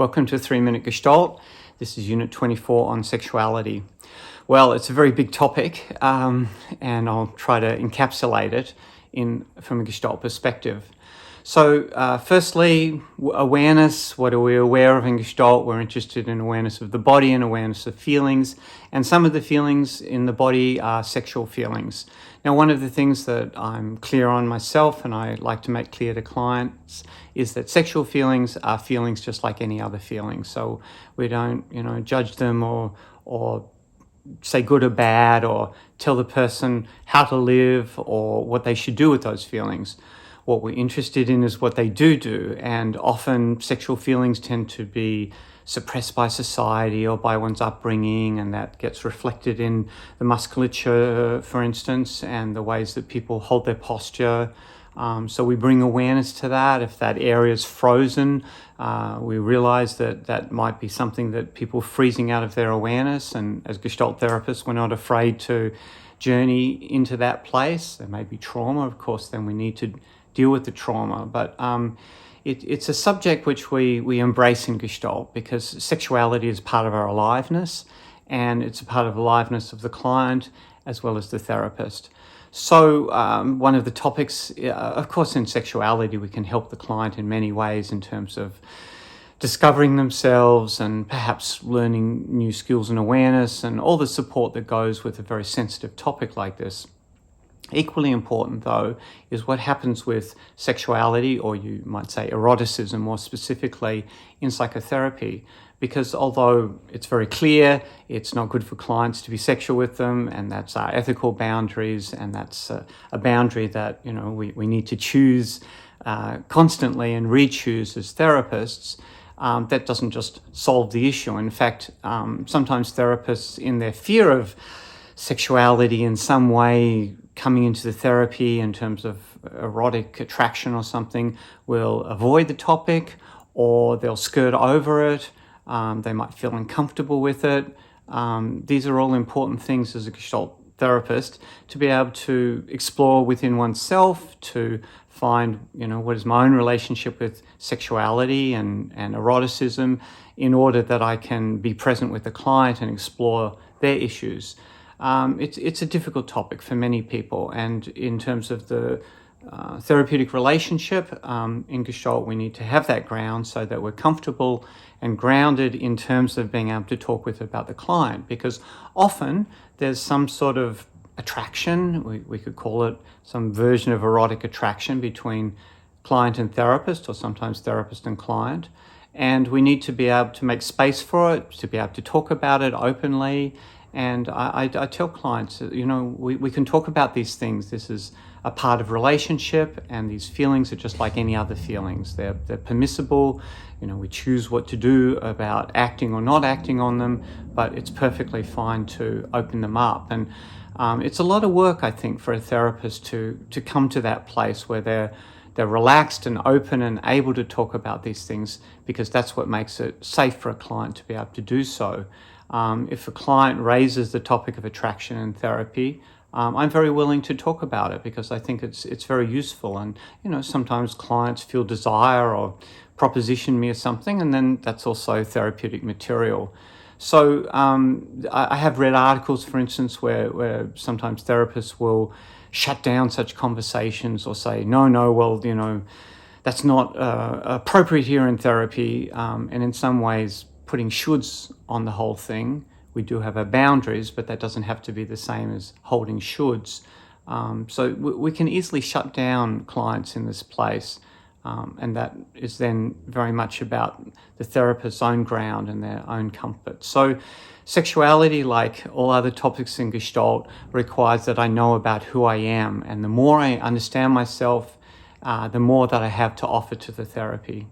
Welcome to 3 Minute Gestalt. This is Unit 24 on sexuality. Well, it's a very big topic, and I'll try to encapsulate it from a Gestalt perspective. So, firstly, awareness. What are we aware of in Gestalt? We're interested in awareness of the body and awareness of feelings. And some of the feelings in the body are sexual feelings. Now, one of the things that I'm clear on myself and I like to make clear to clients is that sexual feelings are feelings just like any other feeling. So we don't, judge them or say good or bad or tell the person how to live or what they should do with those feelings. What we're interested in is what they do, and often sexual feelings tend to be suppressed by society or by one's upbringing, and that gets reflected in the musculature, for instance, and the ways that people hold their posture. So we bring awareness to that. If that area is frozen, we realize that might be something that people are freezing out of their awareness, and as Gestalt therapists, we're not afraid to journey into that place. There may be trauma, of course, then we need to deal with the trauma, but it's a subject which we embrace in Gestalt because sexuality is part of our aliveness, and it's a part of the aliveness of the client as well as the therapist. So one of the topics, of course, in sexuality, we can help the client in many ways in terms of discovering themselves and perhaps learning new skills and awareness and all the support that goes with a very sensitive topic like this. Equally important, though, is what happens with sexuality, or you might say eroticism more specifically, in psychotherapy. Because although it's very clear it's not good for clients to be sexual with them, and that's our ethical boundaries, and that's a boundary that we need to choose constantly and re-choose as therapists, that doesn't just solve the issue. In fact, sometimes therapists, in their fear of sexuality in some way coming into the therapy in terms of erotic attraction or something, will avoid the topic, or they'll skirt over it. They might feel uncomfortable with it. These are all important things as a Gestalt therapist to be able to explore within oneself, to find, what is my own relationship with sexuality and eroticism, in order that I can be present with the client and explore their issues. It's a difficult topic for many people, and in terms of the therapeutic relationship in Gestalt, we need to have that ground so that we're comfortable and grounded in terms of being able to talk about the client, because often there's some sort of attraction, we could call it some version of erotic attraction between client and therapist, or sometimes therapist and client, and we need to be able to make space for it, to be able to talk about it openly. And I tell clients, we can talk about these things. This is a part of relationship, and these feelings are just like any other feelings. They're permissible. We choose what to do about acting or not acting on them, but it's perfectly fine to open them up. And it's a lot of work, I think, for a therapist to come to that place where they're relaxed and open and able to talk about these things, because that's what makes it safe for a client to be able to do so. If a client raises the topic of attraction in therapy, I'm very willing to talk about it, because I think it's very useful. And sometimes clients feel desire or proposition me or something, and then that's also therapeutic material. So I have read articles, for instance, where sometimes therapists will shut down such conversations or say, no, that's not appropriate here in therapy, and in some ways putting shoulds on the whole thing. We do have our boundaries, but that doesn't have to be the same as holding shoulds. So we can easily shut down clients in this place, and that is then very much about the therapist's own ground and their own comfort. So sexuality, like all other topics in Gestalt, requires that I know about who I am, and the more I understand myself, the more that I have to offer to the therapy.